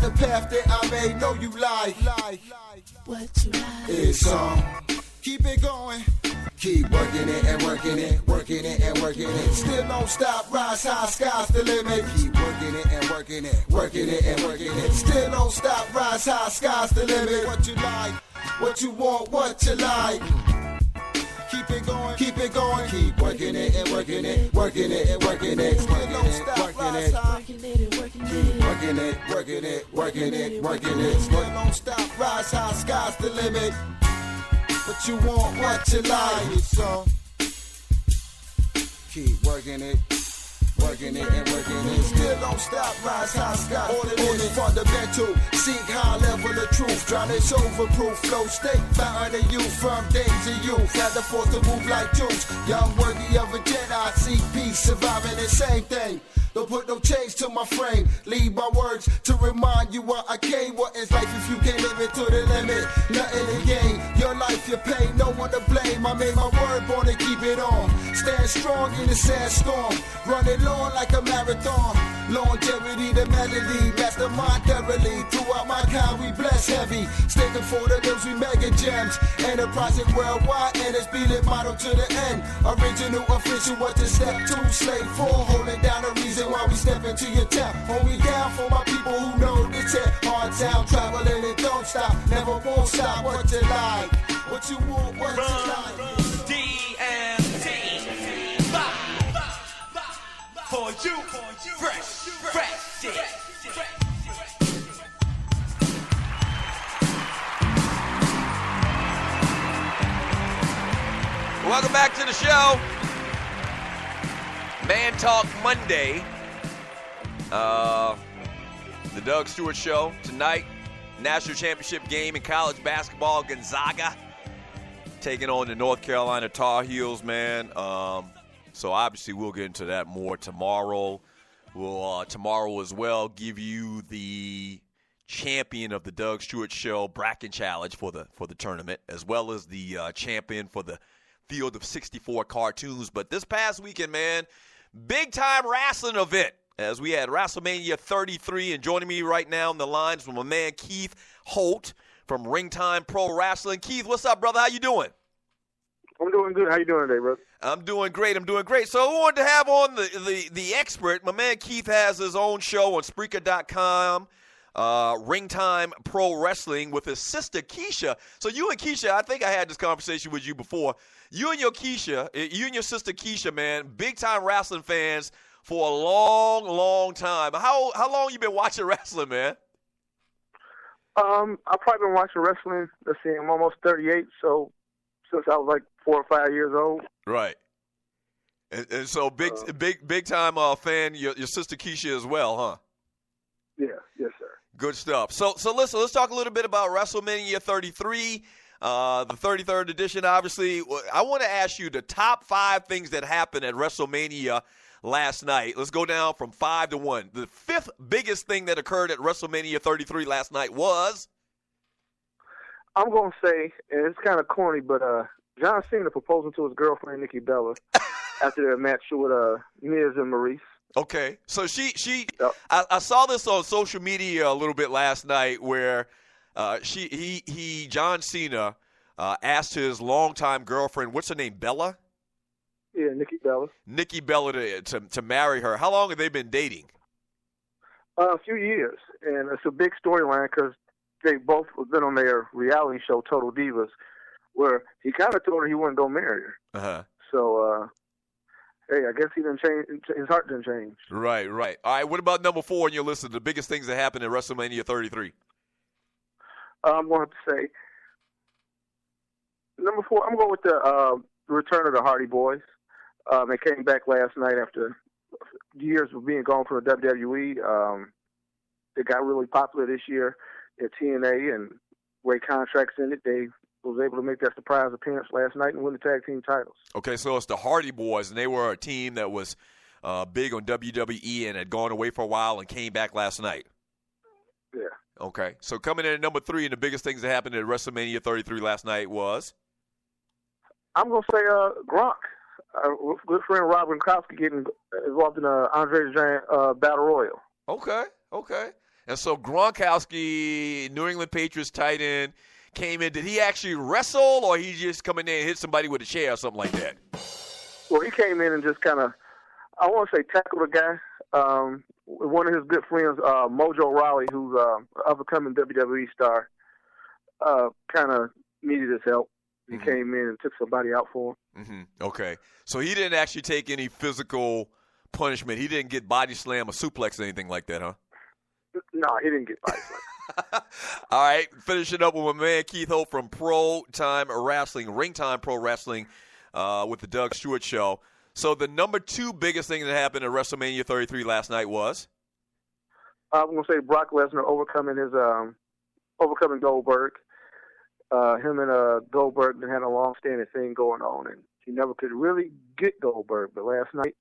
the path that I may know you like. What you like? It's on. Keep it going. Keep working it and working it, working it and working it. Still don't stop, rise high, sky's the limit. Keep working it and working it, working it and working it. Still don't stop, rise high, sky's the limit. What you like, what you want, what you like. Keep it going, keep it going. Keep working it and working it, working it and working it. Still don't stop, rise high. Keep working it, working it, working it, working it. Still don't stop, rise high, sky's the limit. What you want, what you like, so keep working it and working it. Still don't stop, rise high, sky. All it fundamental, seek high level of truth. Drown this overproof flow state, fountain of youth from days of youth. Had the force to move like juice. Young worthy of a Jedi, seek peace, surviving the same thing. Don't put no change to my frame. Leave my words to remind you what I came. What is life if you can't live it to the limit? Nothing to gain. Your life, your pain, no one to blame. I made my word, born to keep it on. Stand strong in the sandstorm. Running long like a marathon. Longevity, the melody. Mastermind thoroughly. Throughout my kind, we bless heavy. Sticking for the bills, we mega gems. Enterprising worldwide, and it's beating motto to the end. Original, official, what to step two, slave four. Holding down the reason why we step into your town. Hold me down for my people who know this here. Hard town, traveling and don't stop. Never won't stop, what you like. What you want, what you like. DMT. For you, fresh shit. Welcome back to the show. Man Talk Monday. The Doug Stewart Show tonight. National championship game in college basketball. Gonzaga taking on the North Carolina Tar Heels, man. So obviously we'll get into that more tomorrow. We'll tomorrow as well give you the champion of the Doug Stewart Show bracket challenge for the tournament, as well as the champion for the Field of 64 cartoons. But this past weekend, man, big time wrestling event as we had Wrastlemania 33, and joining me right now on the lines from my man Keith Holt from Ring Time Pro Wrestling. Keith, what's up, brother? How you doing? I'm doing good. How you doing today, brother? I'm doing great. So I wanted to have on the expert. My man Keith has his own show on Spreaker.com, Ring Time Pro Wrestling, with his sister Keisha. So you and Keisha, I think I had this conversation with you before. You and your sister Keisha, man, big time wrestling fans for a long, long time. How long you been watching wrestling, man? I've probably been watching wrestling. Let's see, I'm almost 38, so since I was like 4 or 5 years old. Right. And so big time fan. Your sister Keisha as well, huh? Yeah. Yes, sir. Good stuff. So listen, let's talk a little bit about WrestleMania 33. The 33rd edition, obviously. I want to ask you the top 5 things that happened at WrestleMania last night. Let's go down from 5 to 1. The 5th biggest thing that occurred at WrestleMania 33 last night was? I'm going to say, and it's kind of corny, but John Cena proposing to his girlfriend, Nikki Bella, after their match with Miz and Maurice. Okay. So I saw this on social media a little bit last night where John Cena asked his longtime girlfriend, what's her name, Bella? Yeah, Nikki Bella. Nikki Bella to marry her. How long have they been dating? A few years, and it's a big storyline because they both have been on their reality show, Total Divas, where he kind of told her he wasn't going to marry her. Uh-huh. So, hey, I guess he didn't change. His heart didn't change. Right. All right, what about number 4 on your list of the biggest things that happened at WrestleMania 33? I'm going to say number 4. I'm going with the return of the Hardy Boys. They came back last night after years of being gone from the WWE. They got really popular this year at TNA and great contracts in it. They was able to make that surprise appearance last night and win the tag team titles. Okay, so it's the Hardy Boys, and they were a team that was big on WWE and had gone away for a while and came back last night. Yeah. Okay, so coming in at number 3, and the biggest things that happened at WrestleMania 33 last night was? I'm going to say Gronk. Good friend Rob Gronkowski getting involved in Andre the Giant Battle Royal. Okay. And so Gronkowski, New England Patriots tight end, came in. Did he actually wrestle, or he just come in there and hit somebody with a chair or something like that? Well, he came in and just kind of, I want to say, tackled a guy. One of his good friends, Mojo Rawley, who's an up-and-coming WWE star, kind of needed his help. He came in and took somebody out for him. Okay. So he didn't actually take any physical punishment. He didn't get body slam or suplex or anything like that, huh? No, he didn't get body slam. All right. Finishing up with my man Keith Holt from Pro Time Wrestling, Ring Time Pro Wrestling with the Doug Stewart Show. So the number 2 biggest thing that happened at WrestleMania 33 last night was? I'm going to say Brock Lesnar overcoming Goldberg. Him and Goldberg had a long-standing thing going on, and he never could really get Goldberg. But last night,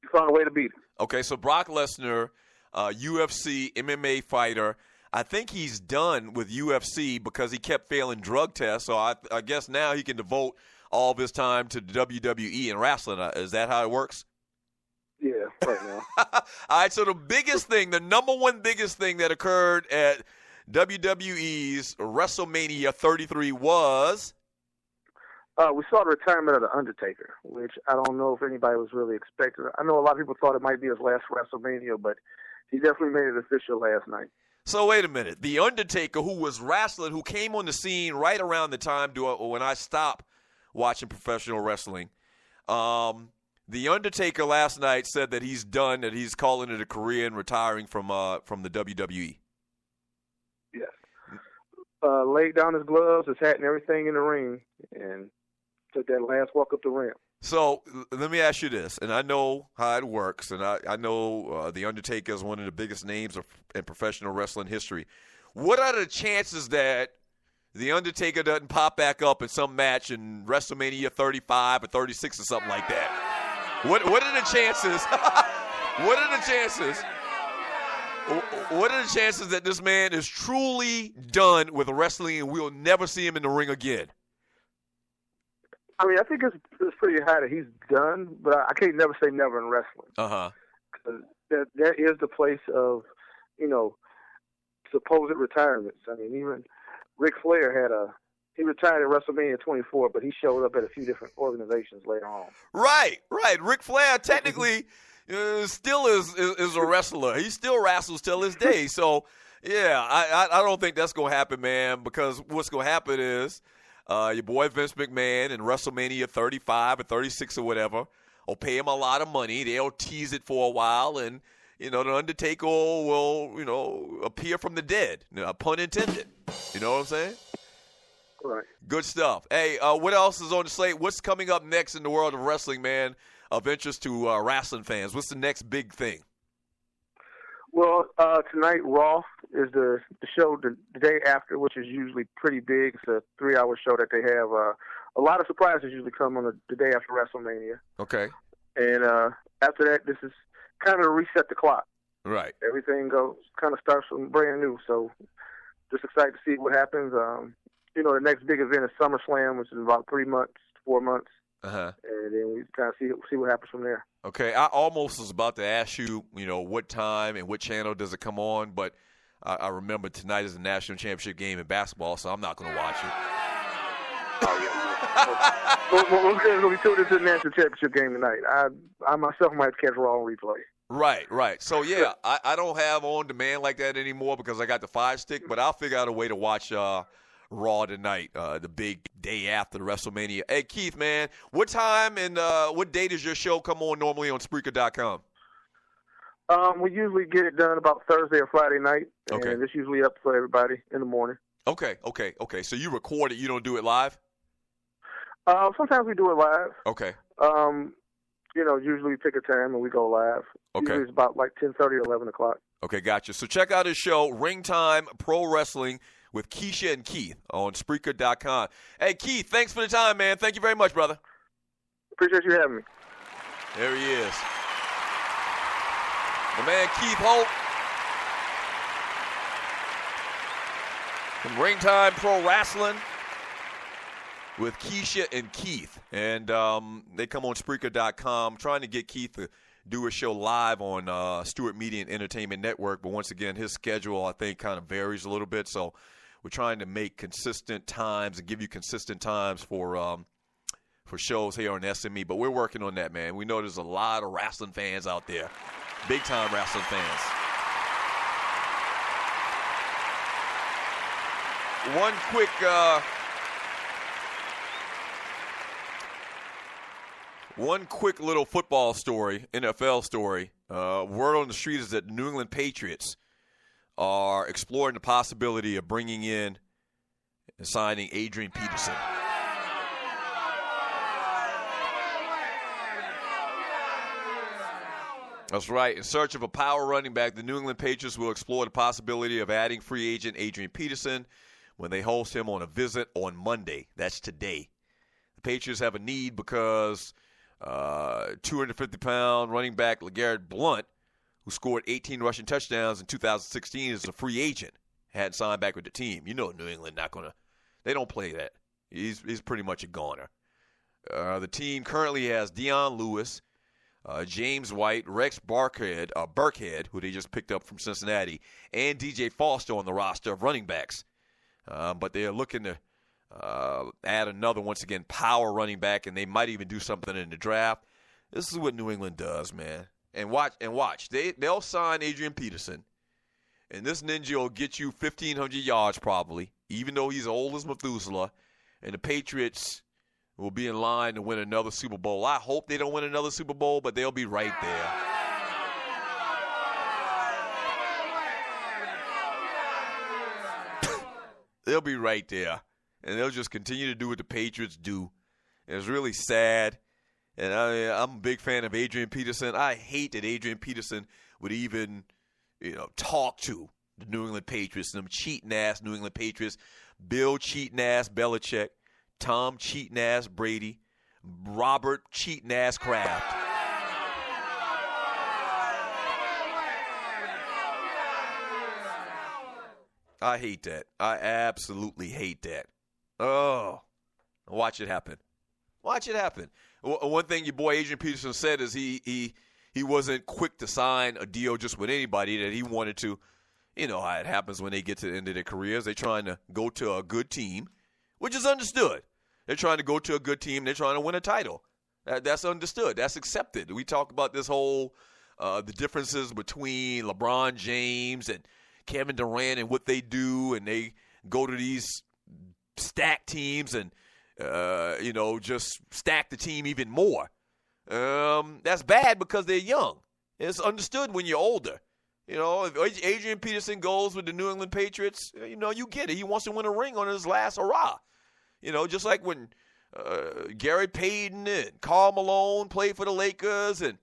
he found a way to beat him. Okay, so Brock Lesnar, UFC, MMA fighter. I think he's done with UFC because he kept failing drug tests. So I guess now he can devote all of his time to WWE and wrestling. Is that how it works? Yeah, right now. All right, so the biggest thing, the number 1 biggest thing that occurred at WWE's WrestleMania 33 was? We saw the retirement of The Undertaker, which I don't know if anybody was really expecting. I know a lot of people thought it might be his last WrestleMania, but he definitely made it official last night. So wait a minute. The Undertaker, who was wrestling, who came on the scene right around the time when I stopped watching professional wrestling, the Undertaker last night said that he's done, that he's calling it a career and retiring from the WWE. Yes. Laid down his gloves, his hat, and everything in the ring, and took that last walk up the ramp. So let me ask you this, and I know how it works, and I know the Undertaker is one of the biggest names in professional wrestling history. What are the chances that the Undertaker doesn't pop back up in some match in WrestleMania 35 or 36 or something like that? What are the chances? What are the chances? What are the chances that this man is truly done with wrestling and we'll never see him in the ring again? I mean, I think it's pretty high that he's done, but I can't never say never in wrestling. Because that is the place of, supposed retirements. I mean, even Ric Flair he retired at WrestleMania 24, but he showed up at a few different organizations later on. Right. Ric Flair technically still is a wrestler. He still wrestles till this day. So, yeah, I don't think that's going to happen, man, because what's going to happen is your boy Vince McMahon in WrestleMania 35 or 36 or whatever will pay him a lot of money. They'll tease it for a while, and, the Undertaker will, appear from the dead. Pun intended. You know what I'm saying? Right. Good stuff. Hey, what else is on the slate? What's coming up next in the world of wrestling, man, of interest to wrestling fans? What's the next big thing? Well, tonight, Raw is the show the day after, which is usually pretty big. It's a 3-hour show that they have. A lot of surprises usually come on the day after WrestleMania. Okay. And after that, this is kind of reset the clock. Right. Everything kind of starts from brand new. So just excited to see what happens. The next big event is SummerSlam, which is about 4 months. Uh-huh. And then we kind of see what happens from there. Okay, I almost was about to ask you, what time and what channel does it come on, but I remember tonight is the national championship game in basketball, so I'm not going to watch it. We're going to be tuned into the national championship game tonight. I myself might catch Raw on replay. Right. So, yeah, I don't have on demand like that anymore because I got the Fire Stick, but I'll figure out a way to watch Raw tonight, the big day after WrestleMania. Hey, Keith, man, what time and what day does your show come on normally on Spreaker.com? We usually get it done about Thursday or Friday night, and okay. It's usually up for everybody in the morning. Okay. So you record it, you don't do it live? Sometimes we do it live. Okay. Usually we pick a time and we go live. Okay. Usually it's about like 10:30 or 11 o'clock. Okay, gotcha. So check out his show, Ring Time Pro Wrestling, with Keisha and Keith on Spreaker.com. Hey, Keith, thanks for the time, man. Thank you very much, brother. Appreciate you having me. There he is. The man Keith Holt from Ring Time Pro Wrestling with Keisha and Keith. And they come on Spreaker.com, trying to get Keith to do a show live on Stewart Media and Entertainment Network. But once again, his schedule, I think, kind of varies a little bit. So we're trying to make consistent times and give you consistent times for shows here on SME. But we're working on that, man. We know there's a lot of wrestling fans out there, big-time wrestling fans. One quick little football story, NFL story. Word on the street is that the New England Patriots are exploring the possibility of bringing in and signing Adrian Peterson. That's right. In search of a power running back, the New England Patriots will explore the possibility of adding free agent Adrian Peterson when they host him on a visit on Monday. That's today. The Patriots have a need because 250-pound running back LeGarrette Blount, who scored 18 rushing touchdowns in 2016, is a free agent. Hadn't signed back with the team. You know New England not going to – they don't play that. He's pretty much a goner. The team currently has Deion Lewis, James White, Rex Burkhead, who they just picked up from Cincinnati, and DJ Foster on the roster of running backs. But they're looking to add another, once again, power running back, and they might even do something in the draft. This is what New England does, man. And watch. They'll sign Adrian Peterson, and this ninja will get you 1,500 yards probably, even though he's old as Methuselah, and the Patriots will be in line to win another Super Bowl. I hope they don't win another Super Bowl, but they'll be right there. They'll be right there, and they'll just continue to do what the Patriots do. And it's really sad, and I'm a big fan of Adrian Peterson. I hate that Adrian Peterson would even, talk to the New England Patriots, them cheating-ass New England Patriots, Bill cheating-ass Belichick, Tom cheating-ass Brady, Robert cheating-ass Kraft. I hate that. I absolutely hate that. Oh, watch it happen. Watch it happen. One thing your boy Adrian Peterson said is he wasn't quick to sign a deal just with anybody, that he wanted to. You know how it happens when they get to the end of their careers. They're trying to go to a good team, which is understood. They're trying to go to a good team. They're trying to win a title. That's understood. That's accepted. We talk about this whole the differences between LeBron James and Kevin Durant and what they do, and they go to these stacked teams and, just stack the team even more. That's bad because they're young. It's understood when you're older. If Adrian Peterson goes with the New England Patriots, you get it. He wants to win a ring on his last hurrah. Just like when Gary Payton and Karl Malone played for the Lakers, and,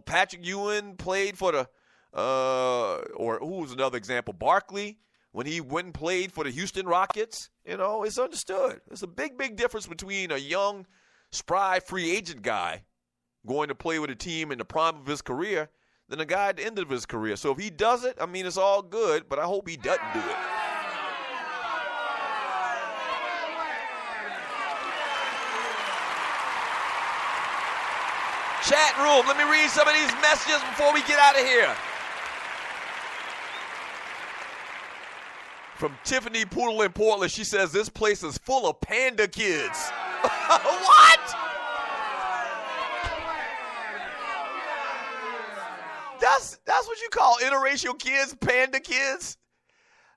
Patrick Ewing played for the or who was another example? Barkley, when he went and played for the Houston Rockets. It's understood. There's a big, big difference between a young, spry, free agent guy going to play with a team in the prime of his career than a guy at the end of his career. So if he does it, it's all good, but I hope he doesn't do it. Chat room, let me read some of these messages before we get out of here. From Tiffany Poodle in Portland, she says this place is full of panda kids. What? That's what you call interracial kids, panda kids?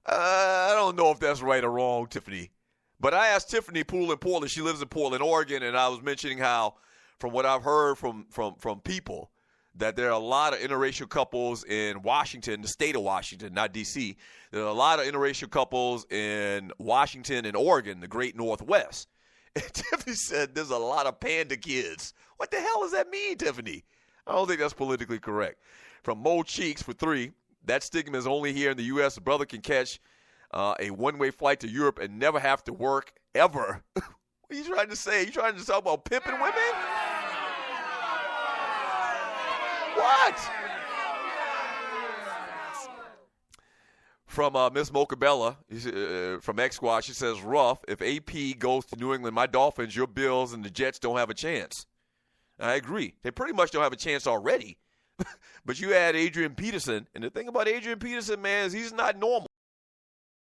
I don't know if that's right or wrong, Tiffany. But I asked Tiffany Poodle in Portland. She lives in Portland, Oregon, and I was mentioning how, from what I've heard from people, that there are a lot of interracial couples in Washington, the state of Washington, not D.C. There are a lot of interracial couples in Washington and Oregon, the great Northwest. And Tiffany said there's a lot of panda kids. What the hell does that mean, Tiffany? I don't think that's politically correct. From Mo Cheeks for 3, that stigma is only here in the U.S. A brother can catch a one-way flight to Europe and never have to work ever. What are you trying to say? You trying to talk about pimping women? What? From Miss Mocabella, from X Squad, she says, rough. If AP goes to New England, my Dolphins, your Bills, and the Jets don't have a chance. I agree. They pretty much don't have a chance already. But you add Adrian Peterson, and the thing about Adrian Peterson, man, is he's not normal.